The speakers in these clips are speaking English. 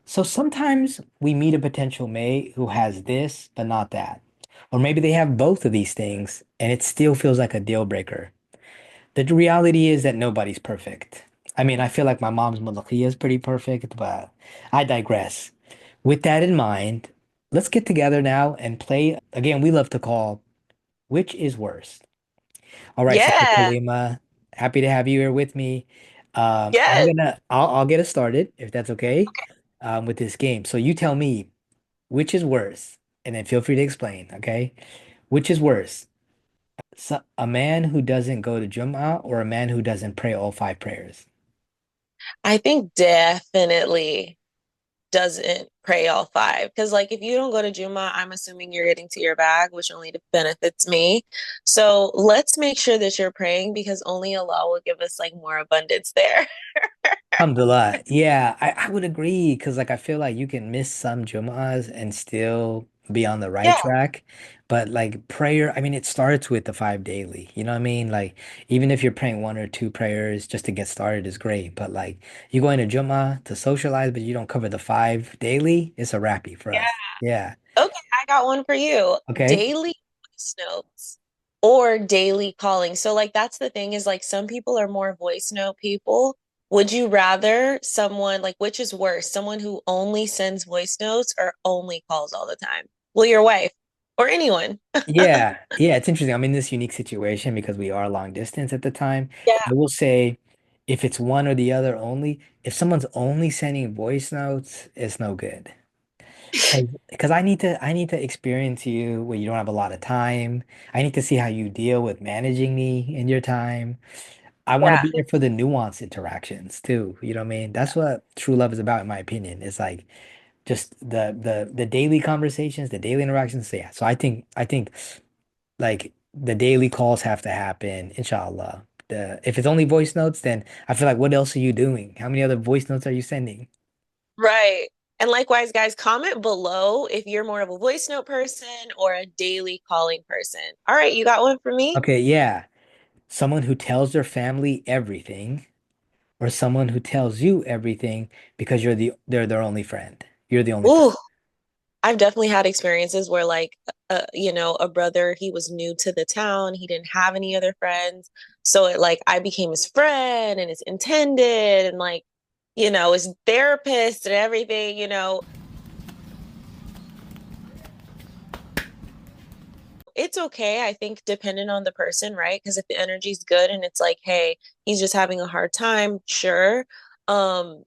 So sometimes we meet a potential mate who has this, but not that. Or maybe they have both of these things and it still feels like a deal breaker. The reality is that nobody's perfect. I mean, I feel like my mom's Malakia is pretty perfect, but I digress. With that in mind, let's get together now and play a game we love to call Which is Worse? All right, Sister Yeah. Kalima, happy to have you here with me. Yes. I'll get us started if that's okay, with this game. So you tell me which is worse, and then feel free to explain, okay? Which is worse, a man who doesn't go to Jum'ah or a man who doesn't pray all five prayers? I think definitely doesn't pray all five. Because, like, if you don't go to Juma, I'm assuming you're getting to your bag, which only benefits me. So let's make sure that you're praying because only Allah will give us like more abundance there. Alhamdulillah. Yeah, I would agree because like I feel like you can miss some Jum'ahs and still be on the right Yeah. track. But like prayer, I mean, it starts with the five daily. You know what I mean? Like even if you're praying one or two prayers just to get started is great. But like you go into Jum'ah to socialize, but you don't cover the five daily, it's a wrappy for Yeah. us. Yeah. Okay, I got one for you. Okay. Daily voice notes or daily calling. So like that's the thing is like some people are more voice note people. Would you rather someone like which is worse, someone who only sends voice notes or only calls all the time? Well, your wife or anyone. Yeah. Yeah, it's interesting. I'm in this unique situation because we are long distance at the time. Yeah. I will say if it's one or the other only, if someone's only sending voice notes, it's no good. Because I need to experience you when you don't have a lot of time. I need to see how you deal with managing me in your time. I want to Yeah. be there for the nuanced interactions too. You know what I mean? That's what true love is about, in my opinion. It's like just the daily conversations, the daily interactions. So yeah. So I think like the daily calls have to happen, inshallah. If it's only voice notes, then I feel like what else are you doing? How many other voice notes are you sending? Right. And likewise, guys, comment below if you're more of a voice note person or a daily calling person. All right, you got one for me? Okay, yeah. Someone who tells their family everything, or someone who tells you everything because they're their only friend. You're the only friend. Ooh, I've definitely had experiences where, like, a brother, he was new to the town. He didn't have any other friends. So like, I became his friend and his intended and, like, his therapist and everything. It's okay, I think, depending on the person, right? Because if the energy's good and it's like, hey, he's just having a hard time, sure. Um,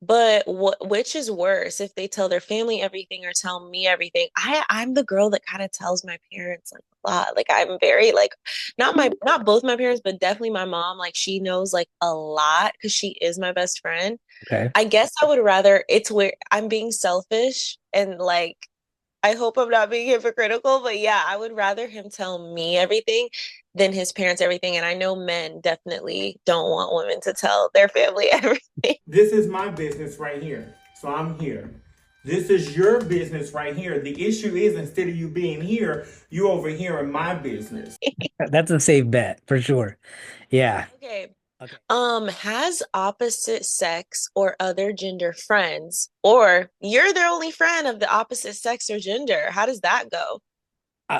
But which is worse if they tell their family everything or tell me everything? I'm the girl that kind of tells my parents like a lot. Like I'm very like not both my parents, but definitely my mom. Like she knows like a lot because she is my best friend. Okay. I guess I would rather it's where I'm being selfish and like I hope I'm not being hypocritical, but yeah, I would rather him tell me everything than his parents everything. And I know men definitely don't want women to tell their family everything. This is my business right here. So I'm here. This is your business right here. The issue is instead of you being here, you over here in my business. That's a safe bet for sure. Yeah. Okay. Okay. Has opposite sex or other gender friends, or you're the only friend of the opposite sex or gender. How does that go?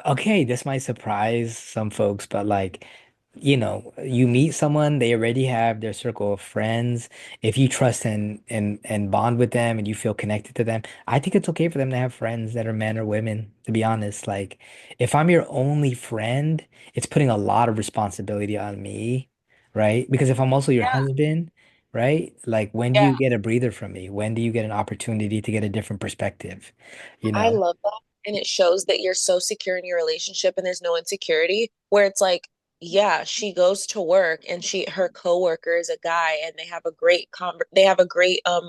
Okay, this might surprise some folks, but like, you meet someone, they already have their circle of friends. If you trust and bond with them and you feel connected to them, I think it's okay for them to have friends that are men or women, to be honest. Like, if I'm your only friend, it's putting a lot of responsibility on me, right? Because if I'm also your Yeah. husband, right? Like, when do Yeah. you get a breather from me? When do you get an opportunity to get a different perspective? You I know? love that. And it shows that you're so secure in your relationship and there's no insecurity where it's like, yeah, she goes to work and her coworker is a guy and they have a great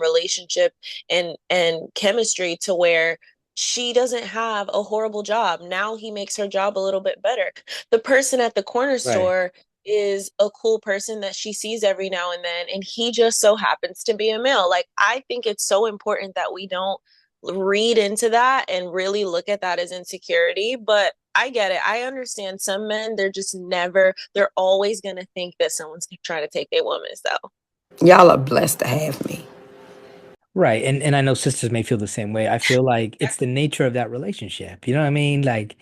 relationship and chemistry to where she doesn't have a horrible job. Now he makes her job a little bit better. The person at the corner Right. store is a cool person that she sees every now and then and he just so happens to be a male. Like I think it's so important that we don't read into that and really look at that as insecurity. But I get it. I understand some men, they're always going to think that someone's trying to take their woman, though. Y'all are blessed to have me. Right. And I know sisters may feel the same way. I feel like it's the nature of that relationship. You know what I mean? Like,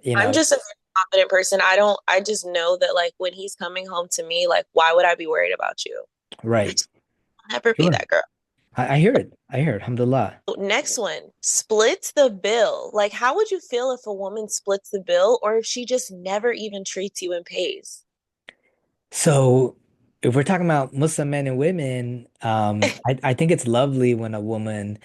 you I'm know, just a very confident person. I just know that like when he's coming home to me, like, why would I be worried about you? right. I'll never be Sure. that girl. I hear it. I hear it. Alhamdulillah. Next one, splits the bill. Like, how would you feel if a woman splits the bill or if she just never even treats you and pays? So if we're talking about Muslim men and women, I think it's lovely when a woman,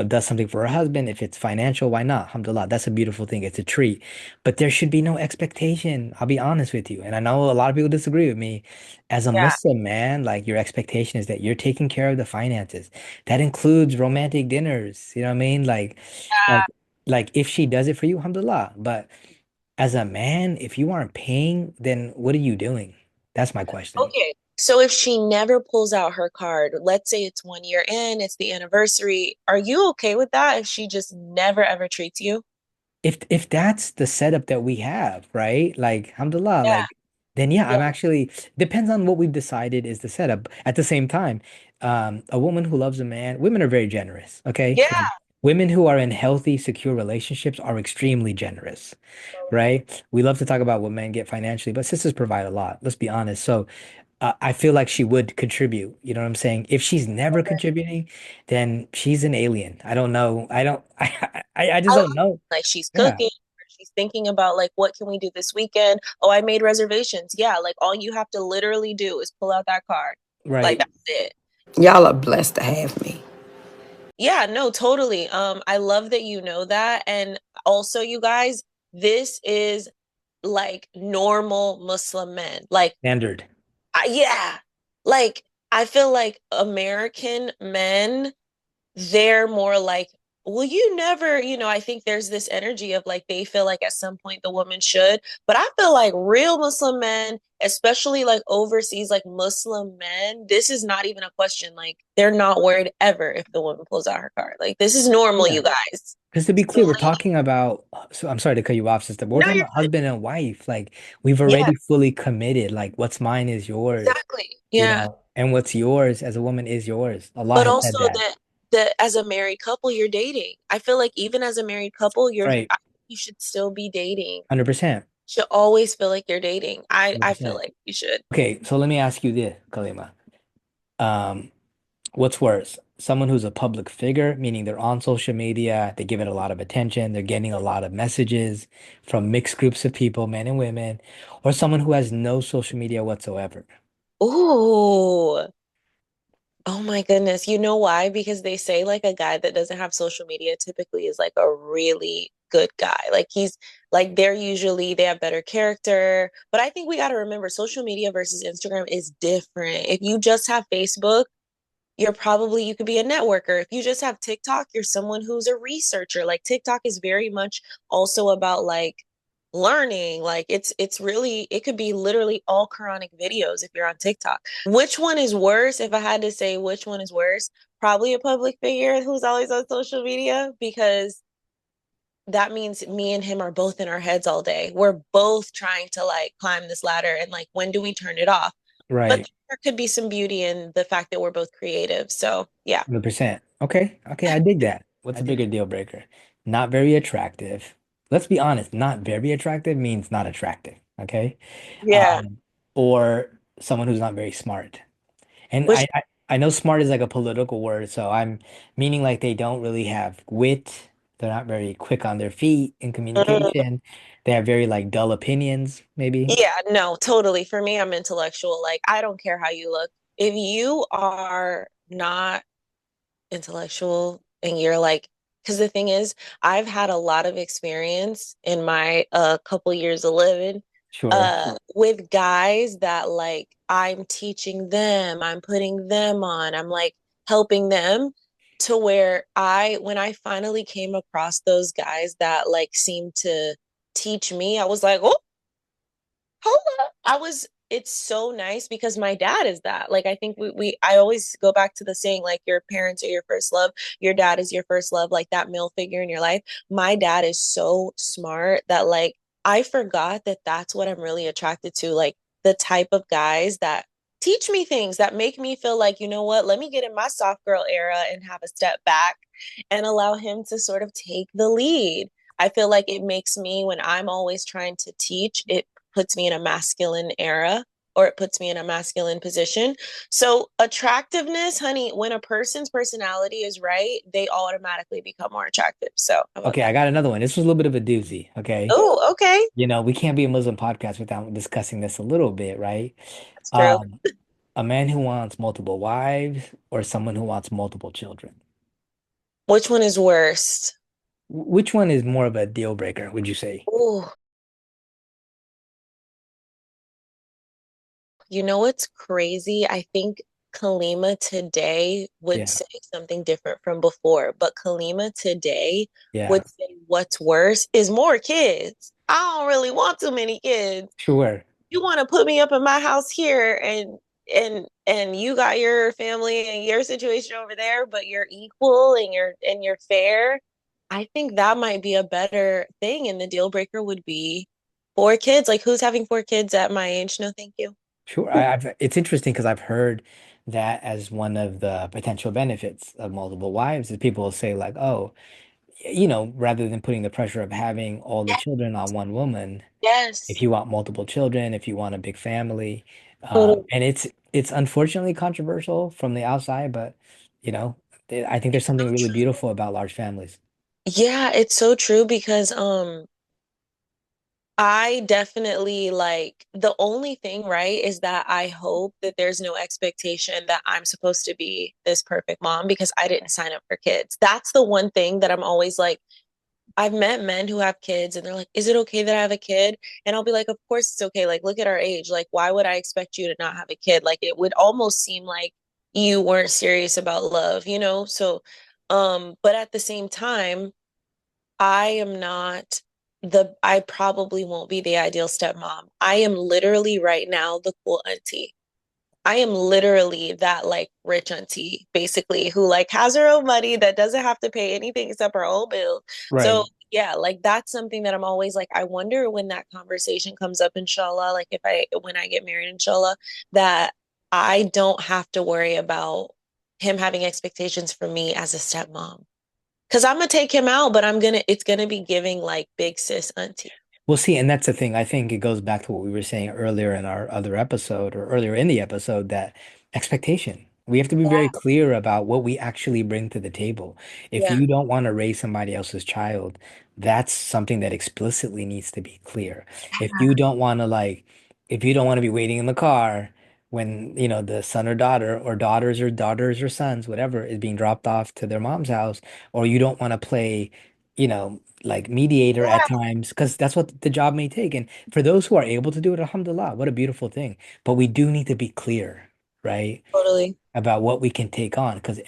does something for her husband. If it's financial, why not? Alhamdulillah, that's a beautiful thing. It's a treat. But there should be no expectation. I'll be honest with you. And I know a lot of people disagree with me. As a Yeah. Muslim man, like your expectation is that you're taking care of the finances. That includes romantic dinners. You know what I mean? Like, like if she does it for you, alhamdulillah. But as a man, if you aren't paying, then what are you doing? That's my question. Okay. So if she never pulls out her card, let's say it's 1 year in, it's the anniversary, are you okay with that if she just never ever treats you? If that's the setup that we have, right? Like, alhamdulillah, Yeah. then yeah, Yeah. I'm actually depends on what we've decided is the setup. At the same time, a woman who loves a man, women are very generous, okay? Yeah. Like, women who are in healthy, secure relationships are extremely generous, right? We love to talk about what men get financially, but sisters provide a lot. Let's be honest. So I feel like she would contribute. You know what I'm saying? If she's never contributing, then she's an alien. I don't know. I don't. I I just love don't know. like she's Yeah. cooking, or she's thinking about like what can we do this weekend? Oh, I made reservations. Yeah, like all you have to literally do is pull out that card. Like Right. that's it. Y'all are blessed to have me. Yeah, no, totally. I love that you know that. And also, you guys, this is like normal Muslim men. Like, Standard. yeah, like I feel like American men, they're more like, well, you never, I think there's this energy of like they feel like at some point the woman should, but I feel like real Muslim men, especially like overseas, like Muslim men, this is not even a question. Like they're not worried ever if the woman pulls out her card. Like this is normal, Yeah. you guys. Because to be So, clear, we're talking about, so I'm sorry to cut you off, sister, but we're no, talking you're about husband and wife. Like we've yeah, already fully committed. Like what's mine is yours, exactly. Yeah. and what's yours as a woman is yours. Allah But has also said that. that as a married couple, you're dating. I feel like even as a married couple, Right. you should still be dating. 100%. Should always feel like you're dating. I feel 100%. like you should. Okay, so let me ask you this, Kalima. Um, What's worse? Someone who's a public figure, meaning they're on social media, they give it a lot of attention, they're getting a lot of messages from mixed groups of people, men and women, or someone who has no social media whatsoever. Ooh. Oh my goodness. You know why? Because they say like a guy that doesn't have social media typically is like a really good guy. Like he's like they have better character. But I think we got to remember social media versus Instagram is different. If you just have Facebook, you could be a networker. If you just have TikTok, you're someone who's a researcher. Like TikTok is very much also about like learning. Like it's really it could be literally all Quranic videos if you're on TikTok. Which one is worse? If I had to say which one is worse, probably a public figure who's always on social media because that means me and him are both in our heads all day. We're both trying to like climb this ladder and like when do we turn it off? But Right. there could be some beauty in the fact that we're both creative. So, yeah. 100%. Okay. Okay, I dig that. What's a bigger deal breaker? Not very attractive. Let's be honest, not very attractive means not attractive. Okay. Yeah. Um, or someone who's not very smart. And Which, I know smart is like a political word, so I'm meaning like they don't really have wit. They're not very quick on their feet in mm, communication. They have very like dull opinions, maybe. yeah, no, totally. For me, I'm intellectual. Like, I don't care how you look. If you are not intellectual and you're like, because the thing is, I've had a lot of experience in my couple years of living Sure. with guys that like I'm teaching them, I'm putting them on, I'm like helping them to where when I finally came across those guys that like seemed to teach me, I was like, oh, hold up. It's so nice because my dad is that. Like, I think I always go back to the saying, like, your parents are your first love, your dad is your first love, like that male figure in your life. My dad is so smart that, like, I forgot that that's what I'm really attracted to. Like, the type of guys that teach me things that make me feel like, you know what, let me get in my soft girl era and have a step back and allow him to sort of take the lead. I feel like it makes me, when I'm always trying to teach, it puts me in a masculine era, or it puts me in a masculine position. So, attractiveness, honey, when a person's personality is right, they automatically become more attractive. So, how about Okay, I that? got another one. This was a little bit of a doozy. Okay. Oh, okay. We can't be a Muslim podcast without discussing this a little bit, right? That's true. Um, a man who wants multiple wives or someone who wants multiple children. Which one is worst? Which one is more of a deal breaker, would you say? Oh, you know what's crazy? I think Kalima today would Yeah, say something different from before, but Kalima today yeah, would say what's worse is more kids. I don't really want too many kids. sure. You want to put me up in my house here, and you got your family and your situation over there, but you're equal and you're fair. I think that might be a better thing, and the deal breaker would be 4 kids. Like, who's having 4 kids at my age? No, thank you. Sure. It's interesting because I've heard that as one of the potential benefits of multiple wives is people will say like, oh, rather than putting the pressure of having all the children on one woman, if Yes, you want multiple children, if you want a big family, totally. and it's unfortunately controversial from the outside, but you know, I think there's It's so something really true. beautiful about large families. Yeah, it's so true because I definitely like the only thing, right, is that I hope that there's no expectation that I'm supposed to be this perfect mom because I didn't sign up for kids. That's the one thing that I'm always like, I've met men who have kids and they're like, is it okay that I have a kid? And I'll be like, of course it's okay. Like, look at our age. Like, why would I expect you to not have a kid? Like, it would almost seem like you weren't serious about love, you know? So, but at the same time, I am not I probably won't be the ideal stepmom. I am literally right now the cool auntie. I am literally that like rich auntie, basically, who like has her own money that doesn't have to pay anything except her own bill. So Right. yeah, like that's something that I'm always like, I wonder when that conversation comes up, inshallah, like if I when I get married, inshallah, that I don't have to worry about him having expectations for me as a stepmom. Cause I'm gonna take him out, but it's gonna be giving like big sis auntie. Well, see, and that's the thing. I think it goes back to what we were saying earlier in our other episode or earlier in the episode that expectation. We have to be very Yeah, clear about what we actually bring to the table. If yeah, you don't want to raise somebody else's child, that's something that explicitly needs to be clear. If you don't want to if you don't want to be waiting in the car when, the son or daughters or sons, whatever, is being dropped off to their mom's house, or you don't want to play like mediator at yeah, times, because that's what the job may take. And for those who are able to do it, alhamdulillah, what a beautiful thing. But we do need to be clear, right, totally, about what we can take on, because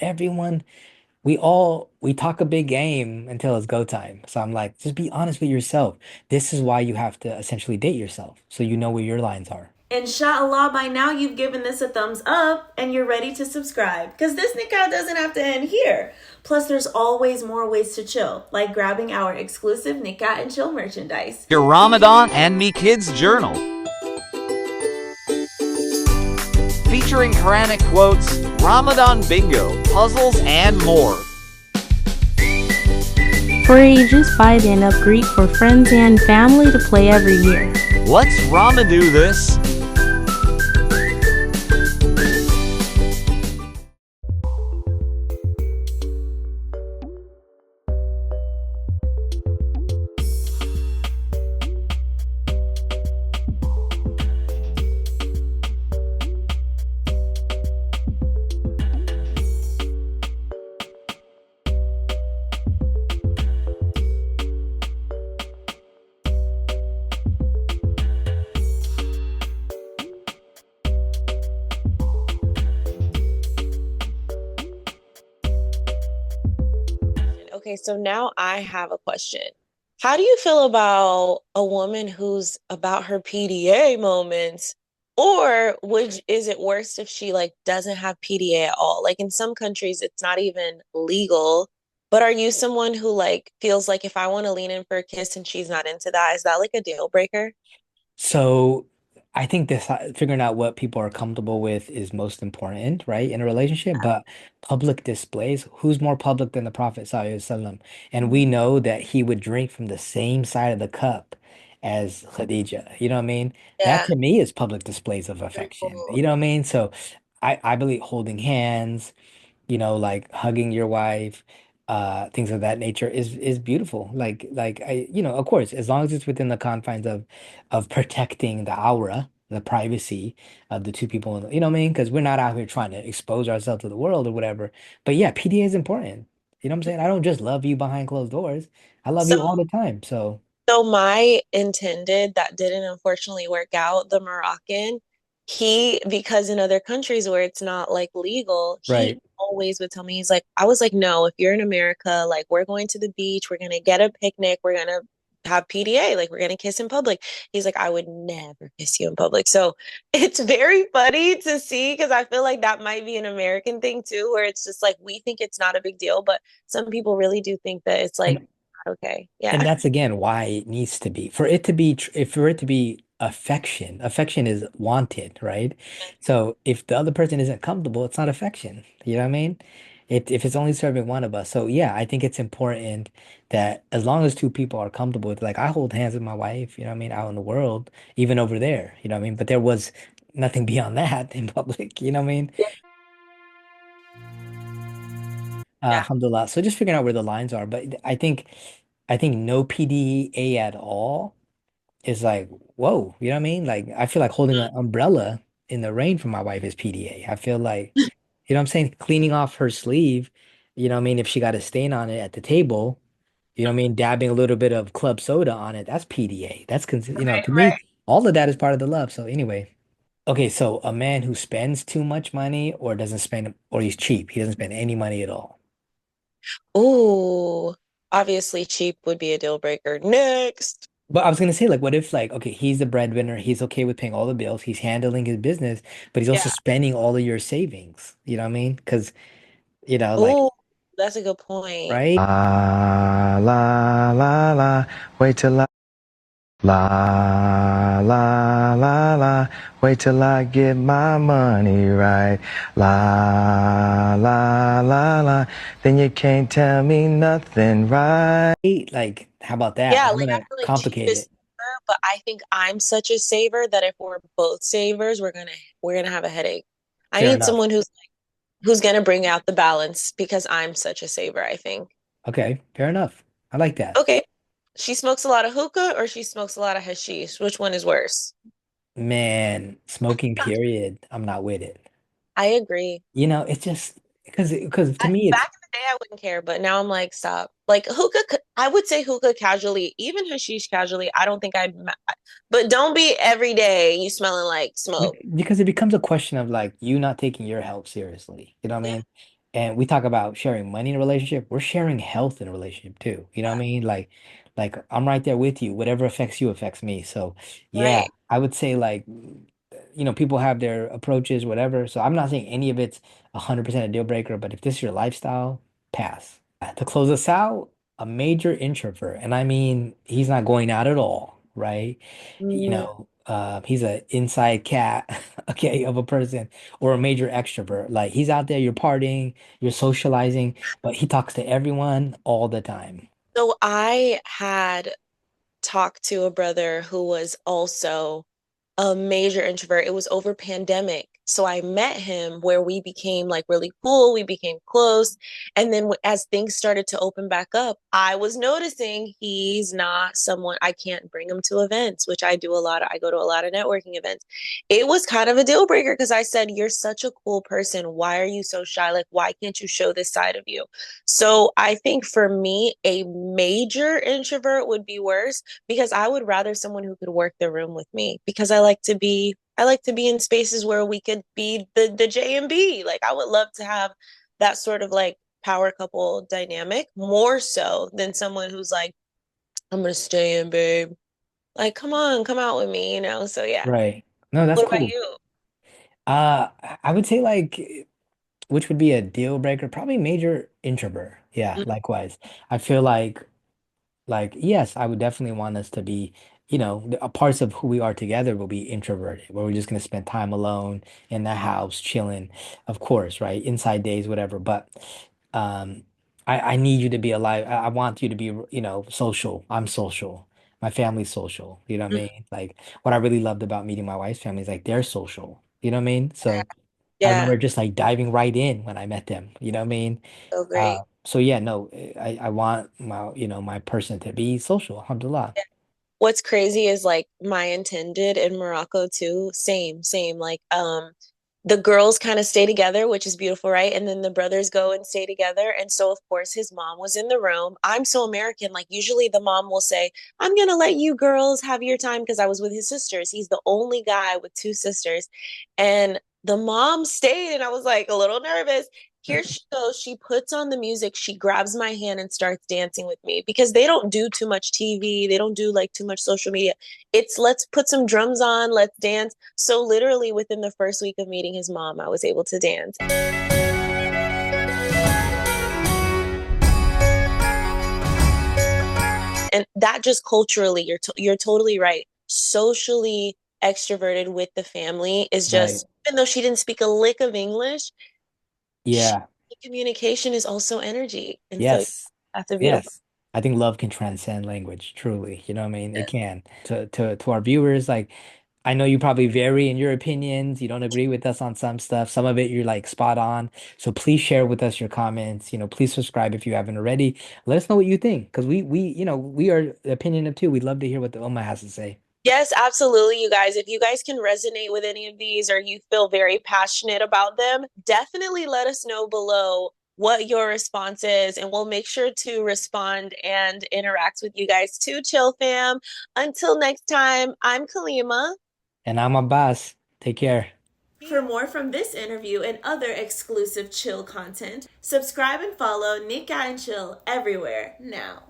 we talk a big game until it's go time. So I'm like, just be honest with yourself. This is why you have to essentially date yourself, so you know where your lines are. Inshallah, by now you've given this a thumbs up and you're ready to subscribe because this nikah doesn't have to end here. Plus, there's always more ways to chill, like grabbing our exclusive Nikah and Chill merchandise. Your Ramadan and Me Kids Journal, featuring Quranic quotes, Ramadan bingo, puzzles, and more. For ages 5 and up, great for friends and family to play every year. Let's Ramadoo this. okay, so now I have a question. How do you feel about a woman who's about her PDA moments? Or is it worse if she like doesn't have PDA at all? Like in some countries it's not even legal. But are you someone who like feels like if I want to lean in for a kiss and she's not into that, is that like a deal breaker? So I think this figuring out what people are comfortable with is most important, right, in a relationship. But public displays, who's more public than the Prophet Sallallahu Alaihi Wasallam? And we know that he would drink from the same side of the cup as Khadija. You know what I mean? That Yeah. to me is public displays of affection. Ooh. You know what I mean? So I believe holding hands, like hugging your wife, things of that nature is beautiful. Like of course, as long as it's within the confines of protecting the aura, the privacy of the two people, you know what I mean? Because we're not out here trying to expose ourselves to the world or whatever. But yeah, PDA is important. You know what I'm saying? I don't just love you behind closed doors. I love So you all the time. So, So my intended that didn't unfortunately work out, the Moroccan, because in other countries where it's not like legal, he right. always would tell me, he's like, I was like, no, if you're in America, like we're going to the beach, we're gonna get a picnic, we're gonna have PDA, like we're gonna kiss in public. He's like, I would never kiss you in public. So it's very funny to see because I feel like that might be an American thing too, where it's just like we think it's not a big deal, but some people really do think that it's like And okay. And Yeah. that's again why it needs to be. For it to be affection, affection is wanted, right? So if the other person isn't comfortable, it's not affection. You know what I mean? If it's only serving one of us. So yeah, I think it's important that as long as two people are comfortable with, like I hold hands with my wife, you know what I mean, out in the world, even over there, you know what I mean? But there was nothing beyond that in public, you know what I mean? Yeah. Alhamdulillah. So just figuring out where the lines are. But I think no PDA at all is like, whoa, you know what I mean? Like, I feel like holding an umbrella in the rain for my wife is PDA. I feel like, you know what I'm saying? Cleaning off her sleeve, you know what I mean? If she got a stain on it at the table, you know what I mean? Dabbing a little bit of club soda on it, that's PDA. To me, Right. all of that is part of the love. So, anyway. Okay, so a man who spends too much money or doesn't spend, or he's cheap, he doesn't spend any money at all. Ooh, obviously cheap would be a deal breaker. Next. But I was gonna say, like, what if, like, okay, he's the breadwinner, he's okay with paying all the bills, he's handling his business, but he's also Yeah. spending all of your savings. You know what I mean? Because, like, Ooh, that's a good point. right? La la la la, wait till la, wait till I get my money right. La, then you can't tell me nothing right. Like, how about that? Yeah, I'm like I gonna feel like cheap complicate is it. saver, but I think I'm such a saver that if we're both savers, we're gonna have a headache. I Fair need enough. someone who's gonna bring out the balance because I'm such a saver, I think. Okay, fair enough. I like that. Okay. She smokes a lot of hookah or she smokes a lot of hashish. Which one is worse? Man, smoking period, I'm not with it. I agree. It's just because to me it's Back in the day, I wouldn't care, but now I'm like, stop. Like hookah, I would say hookah casually, even hashish casually. I don't think but don't be every day you smelling like smoke. because it becomes a question of like you not taking your health seriously. You know what I Yeah, mean? And we talk about sharing money in a relationship. We're sharing health in a relationship too. You know what I mean? Like I'm right there with you. Whatever affects you affects me. So yeah, right. I would say like people have their approaches, whatever. So I'm not saying any of it's 100% a deal breaker, but if this is your lifestyle, pass. To close us out, a major introvert, and I mean he's not going out at all, right? Mm. He's an inside cat, okay, of a person, or a major extrovert. Like he's out there, you're partying, you're socializing, but he talks to everyone all the time. So I had talked to a brother who was also a major introvert. It was over pandemic. So I met him where we became like really cool. We became close. And then as things started to open back up, I was noticing he's not someone I can't bring him to events, which I do a lot of. I go to a lot of networking events. It was kind of a deal breaker because I said, you're such a cool person. Why are you so shy? Like, why can't you show this side of you? So I think for me, a major introvert would be worse because I would rather someone who could work the room with me because I like to be in spaces where we could be the J and B. Like I would love to have that sort of like power couple dynamic more so than someone who's like, I'm gonna stay in, babe. Like, come on, come out with me. So yeah. Right. No, that's What about cool. you? I would say like which would be a deal breaker, probably major introvert. Yeah, Mm, likewise. I feel like yes, I would definitely want us to be you know, parts of who we are together will be introverted, where we're just going to spend time alone in the house, chilling, of course, right? Inside days, whatever. But um, I need you to be alive. I want you to be, you know, social. I'm social. My family's social. You know what I Mhm. mean? Like what I really loved about meeting my wife's family is like they're social. You know what I mean? Yeah. So I Yeah. remember just like diving right in when I met them. You know what I mean? So great. So yeah, no, I want my, you know, my person to be social. Alhamdulillah. What's crazy is like my intended in Morocco too. Same. Like the girls kind of stay together, which is beautiful, right? And then the brothers go and stay together. And so of course his mom was in the room. I'm so American. Like usually the mom will say, "I'm gonna let you girls have your time," because I was with his sisters. He's the only guy with two sisters. And the mom stayed, and I was like a little nervous. Here she goes. She puts on the music. She grabs my hand and starts dancing with me because they don't do too much TV. They don't do like too much social media. It's let's put some drums on, let's dance. So, literally, within the first week of meeting his mom, I was able to dance. And that just culturally, you're totally right. Socially extroverted with the family is Right. just, even though she didn't speak a lick of English, she, Yeah. communication is also energy. And so Yes. that's a beautiful. Yes. I think love can transcend language, truly. You know what I mean? It can. To our viewers, like I know you probably vary in your opinions. You don't agree with us on some stuff. Some of it you're like spot on. So please share with us your comments. You know, please subscribe if you haven't already. Let us know what you think because you know, we are the opinion of two. We'd love to hear what the Ummah has to say. Yes, absolutely, you guys. If you guys can resonate with any of these or you feel very passionate about them, definitely let us know below what your response is, and we'll make sure to respond and interact with you guys too, Chill Fam. Until next time, I'm Kalima. And I'm Abbas. Take care. For more from this interview and other exclusive chill content, subscribe and follow Nikah and Chill everywhere now.